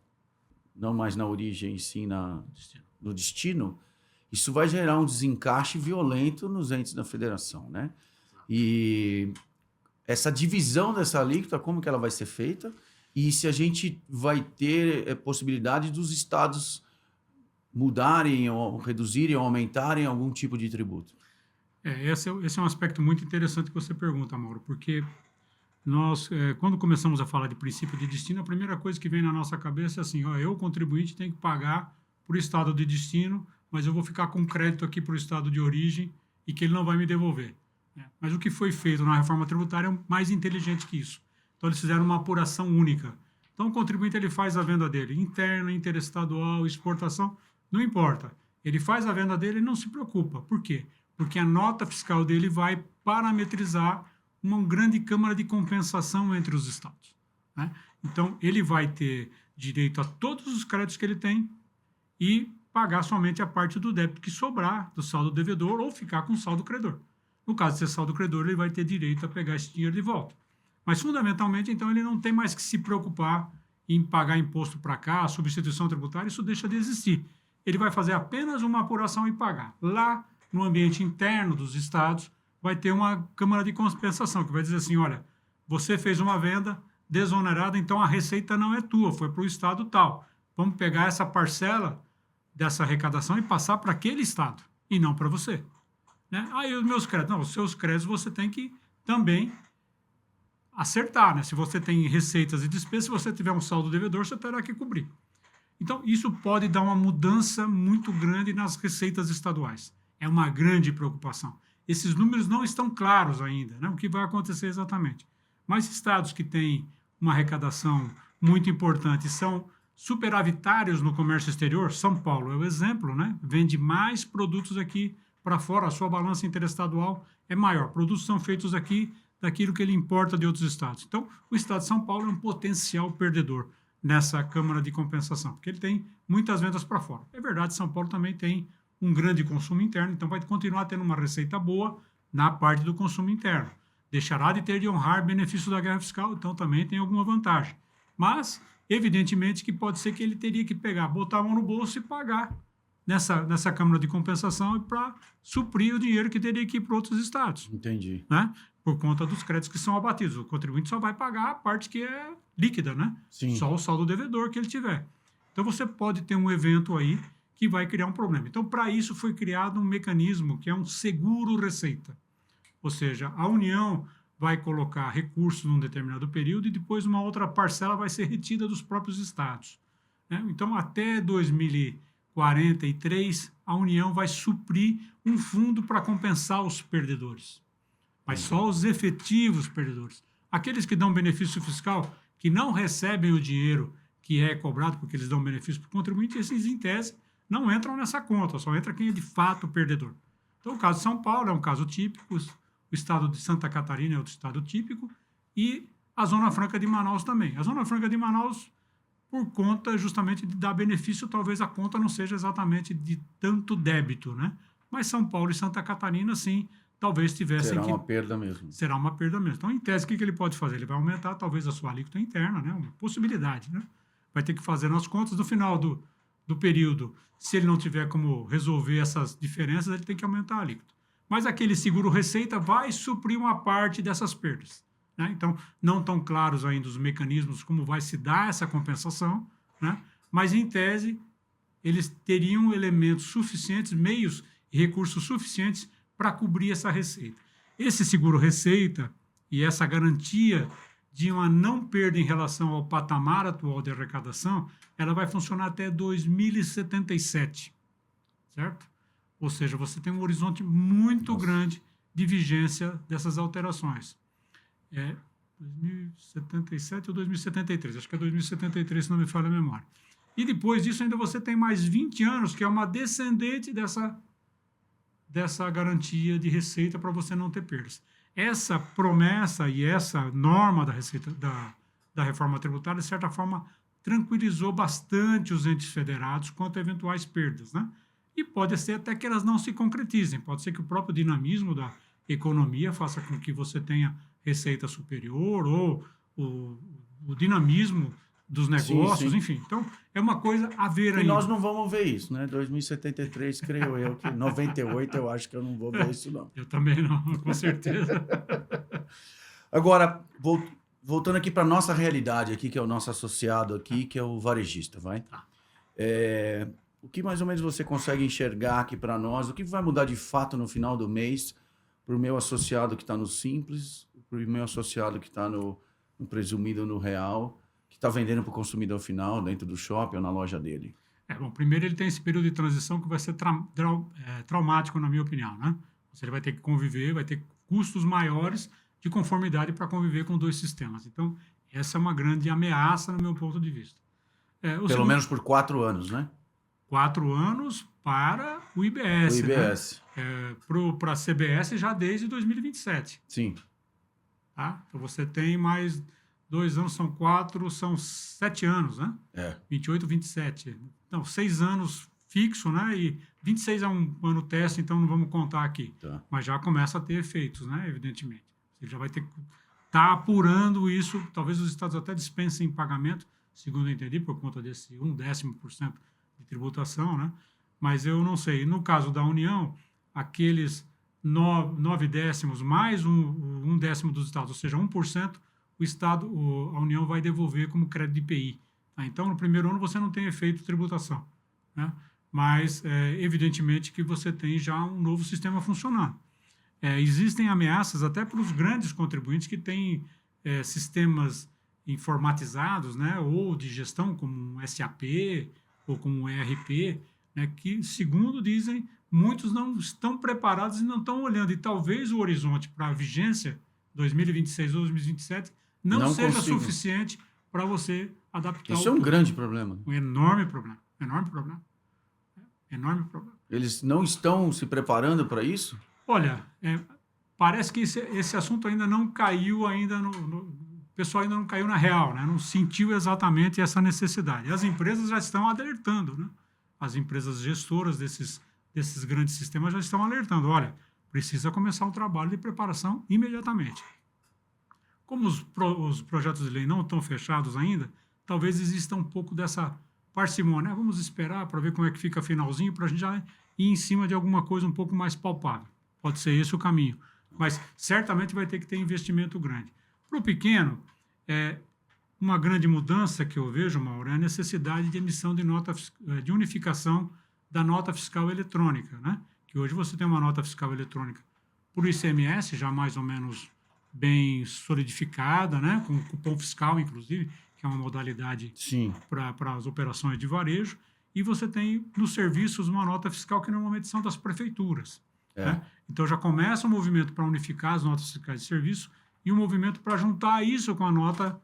S1: Não mais na origem, sim no destino. Isso vai gerar um desencaixe violento nos entes da federação, né? E essa divisão dessa alíquota, como que ela vai ser feita? E se a gente vai ter possibilidade dos estados mudarem ou reduzirem ou aumentarem algum tipo de tributo?
S2: Esse é um aspecto muito interessante que você pergunta, Mauro, porque nós, quando começamos a falar de princípio de destino, a primeira coisa que vem na nossa cabeça é assim, eu, contribuinte, tenho que pagar para o estado de destino, mas eu vou ficar com crédito aqui para o estado de origem e que ele não vai me devolver. Mas o que foi feito na reforma tributária é mais inteligente que isso. Então, eles fizeram uma apuração única. Então, o contribuinte ele faz a venda dele interna, interestadual, exportação, não importa. Ele faz a venda dele e não se preocupa. Por quê? Porque a nota fiscal dele vai parametrizar uma grande câmara de compensação entre os estados, né? Então, ele vai ter direito a todos os créditos que ele tem e pagar somente a parte do débito que sobrar do saldo devedor ou ficar com o saldo credor. No caso de ser saldo credor, ele vai ter direito a pegar esse dinheiro de volta. Mas, fundamentalmente, então, ele não tem mais que se preocupar em pagar imposto para cá, substituição tributária, isso deixa de existir. Ele vai fazer apenas uma apuração e pagar. Lá, no ambiente interno dos estados, vai ter uma câmara de compensação, que vai dizer assim, olha, você fez uma venda desonerada, então a receita não é tua, foi para o estado tal. Vamos pegar essa parcela dessa arrecadação e passar para aquele estado, e não para você, né? Aí os meus créditos, não, os seus créditos você tem que também acertar, né? Se você tem receitas e despesas, se você tiver um saldo devedor, você terá que cobrir. Então, isso pode dar uma mudança muito grande nas receitas estaduais. É uma grande preocupação. Esses números não estão claros ainda, né? O que vai acontecer exatamente. Mas estados que têm uma arrecadação muito importante são superavitários no comércio exterior. São Paulo é o exemplo, né? Vende mais produtos aqui para fora, a sua balança interestadual é maior. Produtos são feitos aqui daquilo que ele importa de outros estados. Então, o estado de São Paulo é um potencial perdedor nessa Câmara de Compensação, porque ele tem muitas vendas para fora. É verdade, São Paulo também tem um grande consumo interno, então vai continuar tendo uma receita boa na parte do consumo interno. Deixará de ter de honrar benefícios da guerra fiscal, então também tem alguma vantagem. Mas, evidentemente, que pode ser que ele teria que pegar, botar a mão no bolso e pagar nessa Câmara de Compensação para suprir o dinheiro que teria que ir para outros estados.
S1: Entendi.
S2: Né? Por conta dos créditos que são abatidos. O contribuinte só vai pagar a parte que é líquida, né?
S1: Sim.
S2: Só o saldo devedor que ele tiver. Então, você pode ter um evento aí que vai criar um problema. Então, para isso foi criado um mecanismo que é um seguro-receita. Ou seja, a União vai colocar recursos num determinado período e depois uma outra parcela vai ser retida dos próprios estados, né? Então, até 2043, a União vai suprir um fundo para compensar os perdedores. Mas só os efetivos perdedores. Aqueles que dão benefício fiscal, que não recebem o dinheiro que é cobrado porque eles dão benefício para o contribuinte, esses, em tese, não entram nessa conta, só entra quem é de fato perdedor. Então, o caso de São Paulo é um caso típico, o estado de Santa Catarina é outro estado típico, e a Zona Franca de Manaus também. A Zona Franca de Manaus, por conta justamente de dar benefício, talvez a conta não seja exatamente de tanto débito, né? Mas São Paulo e Santa Catarina, sim, talvez tivessem
S1: Será uma perda mesmo.
S2: Será uma perda mesmo. Então, em tese, o que ele pode fazer? Ele vai aumentar, talvez, a sua alíquota interna, né? Uma possibilidade, né? Vai ter que fazer nas contas. No final do período, se ele não tiver como resolver essas diferenças, ele tem que aumentar a alíquota. Mas aquele seguro-receita vai suprir uma parte dessas perdas, né? Então, não estão claros ainda os mecanismos como vai se dar essa compensação, né? Mas, em tese, eles teriam elementos suficientes, meios e recursos suficientes para cobrir essa receita. Esse seguro-receita e essa garantia de uma não perda em relação ao patamar atual de arrecadação, ela vai funcionar até 2077, certo? Ou seja, você tem um horizonte muito grande de vigência dessas alterações. 2077 ou 2073, acho que é 2073, se não me falha a memória. E depois disso ainda você tem mais 20 anos, que é uma descendente dessa garantia de receita para você não ter perdas. Essa promessa e essa norma da receita da reforma tributária, de certa forma, tranquilizou bastante os entes federados quanto a eventuais perdas, né? E pode ser até que elas não se concretizem. Pode ser que o próprio dinamismo da economia faça com que você tenha receita superior ou o dinamismo dos negócios,
S1: sim.
S2: enfim. Então, é uma coisa a ver
S1: E
S2: ainda.
S1: nós não vamos ver isso, né? 2073, creio eu, que 98 eu acho que eu não vou ver isso, não.
S2: Eu também não, com certeza.
S1: Agora, voltando aqui para a nossa realidade aqui, que é o nosso associado aqui, que é o varejista, vai? O que mais ou menos você consegue enxergar aqui para nós? O que vai mudar de fato no final do mês para o meu associado que está no Simples, para o meu associado que está no presumido no Real, que está vendendo para o consumidor final dentro do shopping ou na loja dele?
S2: Bom, primeiro ele tem esse período de transição que vai ser traumático, na minha opinião, né? Você vai ter que conviver, vai ter custos maiores de conformidade para conviver com dois sistemas. Então, essa é uma grande ameaça no meu ponto de vista.
S1: Pelo menos por 4 anos, né?
S2: 4 anos, para o IBS.
S1: O IBS.
S2: Né? Para a CBS já desde 2027.
S1: Sim.
S2: Tá? Então você tem mais 2 anos, são 4, são 7 anos, né? 28, 27. Então, 6 anos fixo, né? E 26 é um ano teste, então não vamos contar aqui.
S1: Tá.
S2: Mas já começa a ter efeitos, né? Evidentemente. Você já vai ter que estar apurando isso. Talvez os estados até dispensem pagamento, segundo eu entendi, por conta desse 0,1% de tributação, né? Mas eu não sei. No caso da União, aqueles 9 décimos mais um décimo dos estados, ou seja, 1%, a União vai devolver como crédito de IPI. Tá? Então, no primeiro ano, você não tem efeito de tributação. Né? Mas, evidentemente, que você tem já um novo sistema funcionando. Existem ameaças até para os grandes contribuintes que têm sistemas informatizados, né? Ou de gestão, como um SAP ou como um ERP, né? Que, segundo dizem, muitos não estão preparados e não estão olhando. E talvez o horizonte para a vigência 2026 ou 2027 não seja suficiente para você adaptar.
S1: Isso é um grande problema.
S2: Um enorme problema. Enorme problema. Enorme problema.
S1: Eles não estão se preparando para isso?
S2: Olha, parece que esse assunto ainda não caiu o pessoal ainda não caiu na real, né? Não sentiu exatamente essa necessidade. As empresas já estão alertando, né? As empresas gestoras desses grandes sistemas já estão alertando. Olha, precisa começar um trabalho de preparação imediatamente. Como os projetos de lei não estão fechados ainda, talvez exista um pouco dessa parcimônia. Vamos esperar para ver como é que fica finalzinho, para a gente já ir em cima de alguma coisa um pouco mais palpável. Pode ser esse o caminho. Mas certamente vai ter que ter investimento grande. Para o pequeno, uma grande mudança que eu vejo, Mauro, é a necessidade de emissão de unificação da nota fiscal eletrônica, né? Que hoje você tem uma nota fiscal eletrônica por ICMS, já mais ou menos bem solidificada, né? Com cupom fiscal, inclusive, que é uma modalidade para as operações de varejo, e você tem nos serviços uma nota fiscal que normalmente são das prefeituras. Né? Então já começa o movimento para unificar as notas fiscais de serviço e o movimento para juntar isso com a nota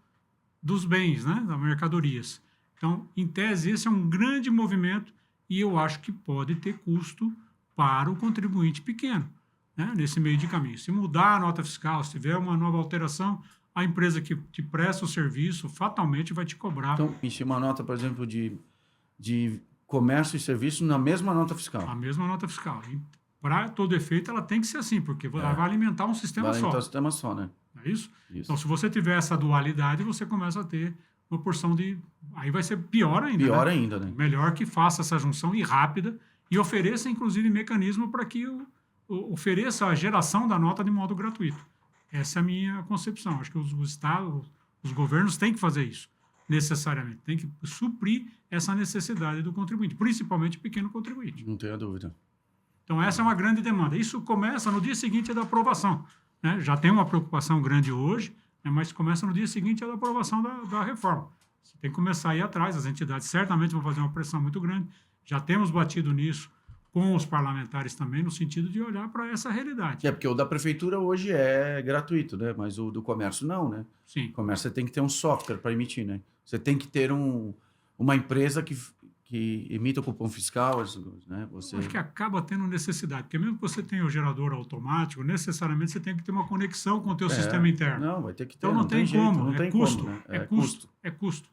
S2: dos bens, né? Das mercadorias. Então, em tese, esse é um grande movimento e eu acho que pode ter custo para o contribuinte pequeno, né? Nesse meio de caminho. Se mudar a nota fiscal, se tiver uma nova alteração, a empresa que te presta o serviço fatalmente vai te cobrar.
S1: Então, existe uma nota, por exemplo, de comércio e serviço na mesma nota fiscal.
S2: A mesma nota fiscal. Para todo efeito, ela tem que ser assim, porque ela vai alimentar um sistema só. Vai alimentar
S1: um sistema só, né?
S2: Não é isso? Então, se você tiver essa dualidade, você começa a ter uma porção de... Aí vai ser pior ainda.
S1: Pior ainda, né?
S2: Melhor que faça essa junção e rápida e ofereça, inclusive, mecanismo para que ofereça a geração da nota de modo gratuito. Essa é a minha concepção. Acho que os estados, os governos têm que fazer isso, necessariamente. Tem que suprir essa necessidade do contribuinte, principalmente o pequeno contribuinte.
S1: Não tenho dúvida.
S2: Então, essa é uma grande demanda. Isso começa no dia seguinte da aprovação. Né? Já tem uma preocupação grande hoje, né? Mas começa no dia seguinte da aprovação da reforma. Você tem que começar a ir atrás. As entidades certamente vão fazer uma pressão muito grande. Já temos batido nisso com os parlamentares também, no sentido de olhar para essa realidade.
S1: Porque o da prefeitura hoje é gratuito, né? Mas o do comércio não, né?
S2: Sim.
S1: O comércio você tem que ter um software para emitir, né? Você tem que ter uma empresa que emita o cupom fiscal, né?
S2: Eu acho que acaba tendo necessidade, porque mesmo que você tenha o gerador automático, necessariamente você tem que ter uma conexão com o teu sistema interno.
S1: Não, vai ter que ter.
S2: Então não tem como,
S1: não tem
S2: custo,
S1: como, né?
S2: É custo.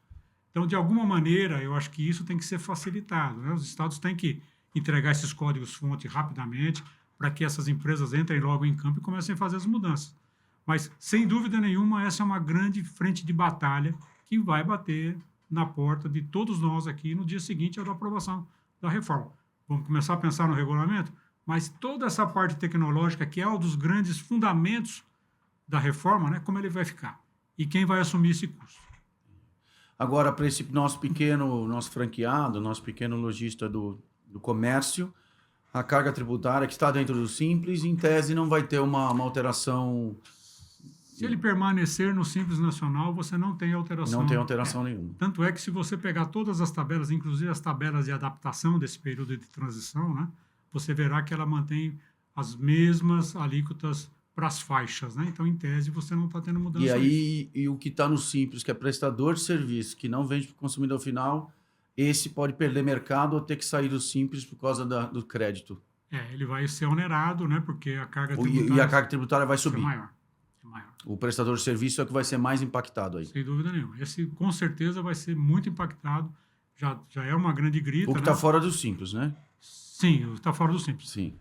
S2: Então, de alguma maneira, eu acho que isso tem que ser facilitado, né? Os estados têm que entregar esses códigos-fonte rapidamente para que essas empresas entrem logo em campo e comecem a fazer as mudanças. Mas, sem dúvida nenhuma, essa é uma grande frente de batalha que vai bater na porta de todos nós aqui no dia seguinte da aprovação da reforma. Vamos começar a pensar no regulamento, mas toda essa parte tecnológica, que é um dos grandes fundamentos da reforma, né, como ele vai ficar? E quem vai assumir esse custo?
S1: Agora, para esse nosso franqueado, nosso pequeno lojista do comércio, a carga tributária que está dentro do Simples, em tese, não vai ter uma alteração.
S2: Se ele permanecer no Simples Nacional, você não tem alteração.
S1: Não tem alteração nenhuma.
S2: Tanto é que se você pegar todas as tabelas, inclusive as tabelas de adaptação desse período de transição, né, você verá que ela mantém as mesmas alíquotas para as faixas, né? Então, em tese, você não está tendo mudança.
S1: E o que está no Simples, que é prestador de serviço, que não vende para o consumidor final, esse pode perder mercado ou ter que sair do Simples por causa do crédito.
S2: Ele vai ser onerado, né? Porque a carga
S1: E
S2: tributária
S1: a carga tributária vai subir.
S2: é maior. É maior.
S1: O prestador de serviço é o que vai ser mais impactado aí.
S2: Sem dúvida nenhuma. Esse, com certeza, vai ser muito impactado. Já é uma grande grita,
S1: O que está fora do Simples, né?
S2: Sim, está fora do Simples.
S1: Sim.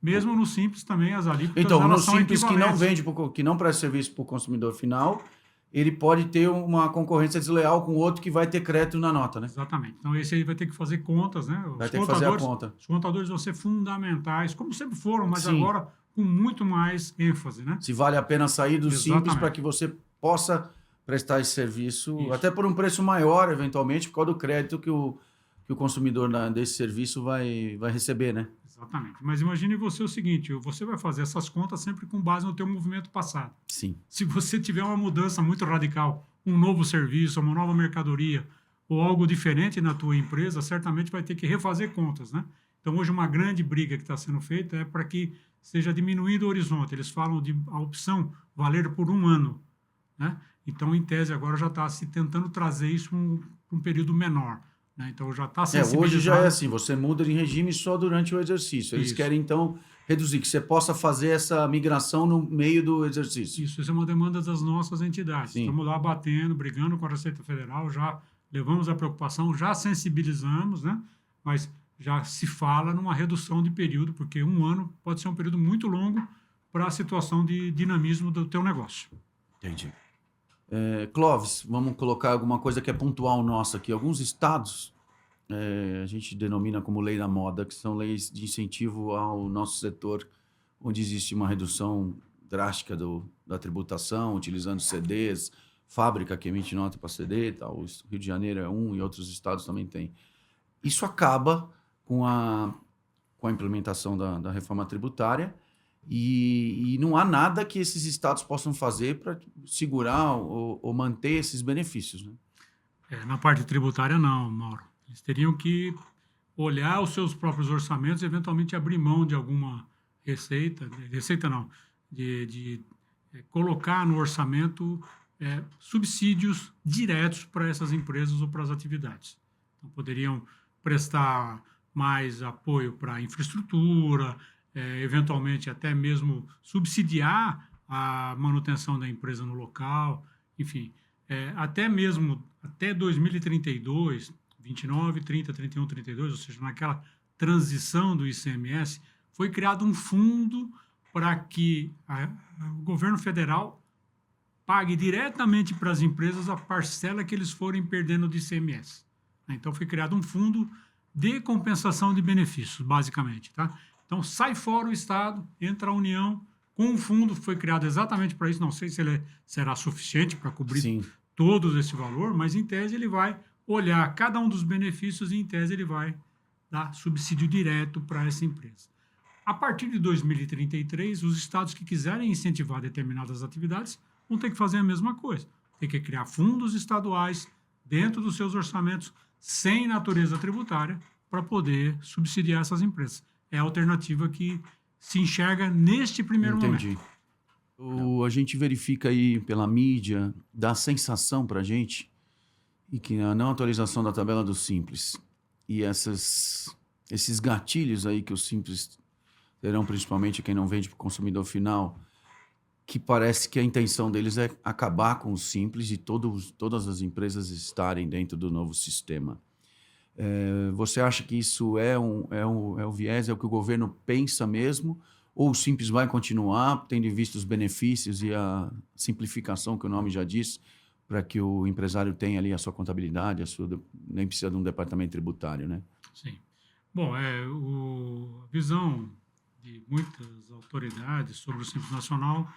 S2: Mesmo no Simples também, as alíquotas
S1: Então, no
S2: elas são
S1: Simples que não
S2: equivalentes.
S1: vende, que não presta serviço para o consumidor final, ele pode ter uma concorrência desleal com outro que vai ter crédito na nota, né?
S2: Exatamente. Então, esse aí vai ter que fazer contas, né?
S1: Vai ter que fazer a conta.
S2: Os contadores vão ser fundamentais, como sempre foram, mas
S1: Sim.
S2: agora com muito mais ênfase, né?
S1: Se vale a pena sair do
S2: Exatamente.
S1: Simples para que você possa prestar esse serviço,
S2: Isso.
S1: até por um preço maior, eventualmente, por causa do crédito que o consumidor desse serviço vai receber, né?
S2: Exatamente. Mas imagine você o seguinte, você vai fazer essas contas sempre com base no teu movimento passado.
S1: Sim.
S2: Se você tiver uma mudança muito radical, um novo serviço, uma nova mercadoria ou algo diferente na tua empresa, certamente vai ter que refazer contas, né? Então, hoje, uma grande briga que está sendo feita é para que seja diminuído o horizonte. Eles falam de a opção valer por 1 ano, né? Então, em tese, agora já está se tentando trazer isso para um período menor, né? Então, já está sensibilizado.
S1: Hoje já é assim, você muda de regime só durante o exercício. Eles querem, então, reduzir, que você possa fazer essa migração no meio do exercício.
S2: Isso é uma demanda das nossas entidades.
S1: Sim.
S2: Estamos lá batendo, brigando com a Receita Federal, já levamos a preocupação, já sensibilizamos, né? Mas já se fala numa redução de período, porque 1 ano pode ser um período muito longo para a situação de dinamismo do teu negócio.
S1: Entendi. Clóvis, vamos colocar alguma coisa que é pontual nossa aqui. Alguns estados, a gente denomina como lei da moda, que são leis de incentivo ao nosso setor, onde existe uma redução drástica da tributação, utilizando CDs, fábrica que emite nota para CD e tal. O Rio de Janeiro é um e outros estados também têm. Isso acaba com a implementação da reforma tributária e não há nada que esses estados possam fazer para segurar ou manter esses benefícios, né?
S2: Na parte tributária, não, Mauro. Eles teriam que olhar os seus próprios orçamentos e, eventualmente, abrir mão de alguma receita não, de colocar no orçamento subsídios diretos para essas empresas ou para as atividades. Então, poderiam prestar mais apoio para a infraestrutura, eventualmente até mesmo subsidiar a manutenção da empresa no local, enfim, até mesmo até 2032, 29, 30, 31, 32, ou seja, naquela transição do ICMS, foi criado um fundo para que o governo federal pague diretamente para as empresas a parcela que eles forem perdendo de ICMS. Então, foi criado um fundo de compensação de benefícios, basicamente, tá? Então, sai fora o Estado, entra a União, com um fundo que foi criado exatamente para isso. Não sei se ele será suficiente para cobrir todo esse valor, mas, em tese, ele vai olhar cada um dos benefícios e, em tese, ele vai dar subsídio direto para essa empresa. A partir de 2033, os estados que quiserem incentivar determinadas atividades vão ter que fazer a mesma coisa. Tem que criar fundos estaduais dentro dos seus orçamentos sem natureza tributária para poder subsidiar essas empresas. É a alternativa que se enxerga neste primeiro momento.
S1: A gente verifica aí pela mídia, dá sensação para a gente, e que a não atualização da tabela do Simples e esses gatilhos aí que o Simples terão, principalmente quem não vende para o consumidor final, que parece que a intenção deles é acabar com o Simples e todas as empresas estarem dentro do novo sistema. Você acha que isso é o viés, é o que o governo pensa mesmo? Ou o Simples vai continuar, tendo em vista os benefícios e a simplificação que o nome já diz, para que o empresário tenha ali a sua contabilidade, nem precisa de um departamento tributário, né?
S2: Sim. Bom, a visão de muitas autoridades sobre o Simples Nacional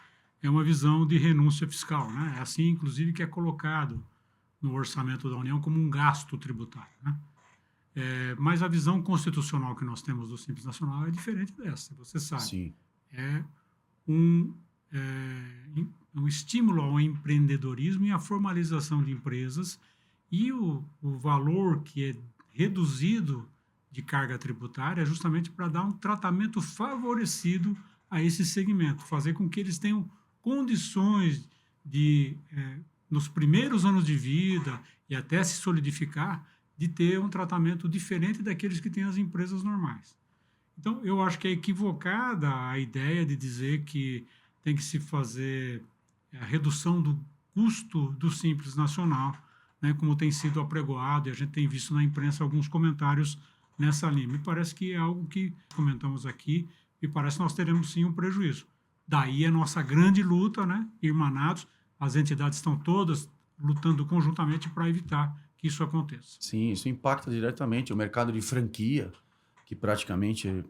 S2: é uma visão de renúncia fiscal, né? É assim, inclusive, que é colocado no orçamento da União como um gasto tributário, né? Mas a visão constitucional que nós temos do Simples Nacional é diferente dessa, você sabe.
S1: Sim.
S2: É um estímulo ao empreendedorismo e à formalização de empresas, e o valor que é reduzido de carga tributária é justamente para dar um tratamento favorecido a esse segmento, fazer com que eles tenham condições de, nos primeiros anos de vida e até se solidificar, de ter um tratamento diferente daqueles que têm as empresas normais. Então, eu acho que é equivocada a ideia de dizer que tem que se fazer a redução do custo do Simples Nacional, né, como tem sido apregoado, e a gente tem visto na imprensa alguns comentários nessa linha. Me parece que é algo que comentamos aqui, e parece que nós teremos sim um prejuízo. Daí a nossa grande luta, né, irmanados, as entidades estão todas lutando conjuntamente para evitar que isso aconteça.
S1: Sim, isso impacta diretamente o mercado de franquia, que praticamente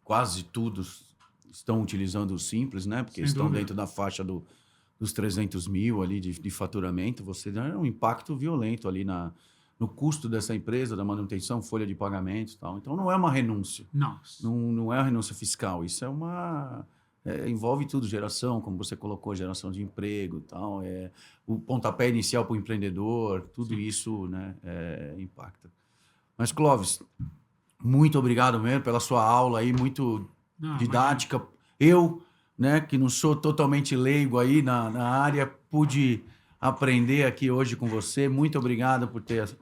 S1: quase todos estão utilizando o Simples, né? Porque
S2: Sem
S1: estão
S2: dúvida.
S1: dentro da faixa dos 300 mil ali de faturamento. Você dá um impacto violento ali no custo dessa empresa, da manutenção, folha de pagamento e tal. Então, não é uma renúncia.
S2: Não.
S1: Não é uma renúncia fiscal. Isso é envolve tudo, geração, como você colocou, geração de emprego e tal. O pontapé inicial para o empreendedor, tudo
S2: Sim.
S1: isso, né, impacta. Mas, Clóvis, muito obrigado mesmo pela sua aula aí, muito
S2: Não,
S1: didática. Eu, né, que não sou totalmente leigo aí na área, pude aprender aqui hoje com você. Muito obrigado por ter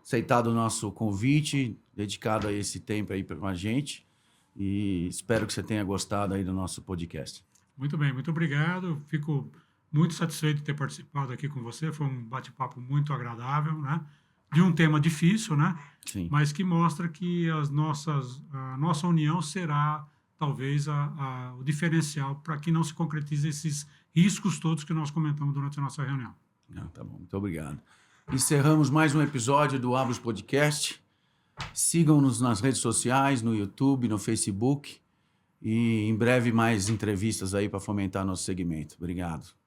S1: aceitado o nosso convite, dedicado a esse tempo aí para a gente. E espero que você tenha gostado aí do nosso podcast.
S2: muito bem, muito obrigado. Fico muito satisfeito de ter participado aqui com você. Foi um bate-papo muito agradável, né? De um tema difícil, né?
S1: Sim.
S2: Mas que mostra que a nossa união será talvez o diferencial para que não se concretize esses riscos todos que nós comentamos durante a nossa reunião.
S1: Não, tá bom, muito obrigado. Encerramos mais um episódio do Abros Podcast. Sigam-nos nas redes sociais, no YouTube, no Facebook. E em breve mais entrevistas aí para fomentar nosso segmento. Obrigado.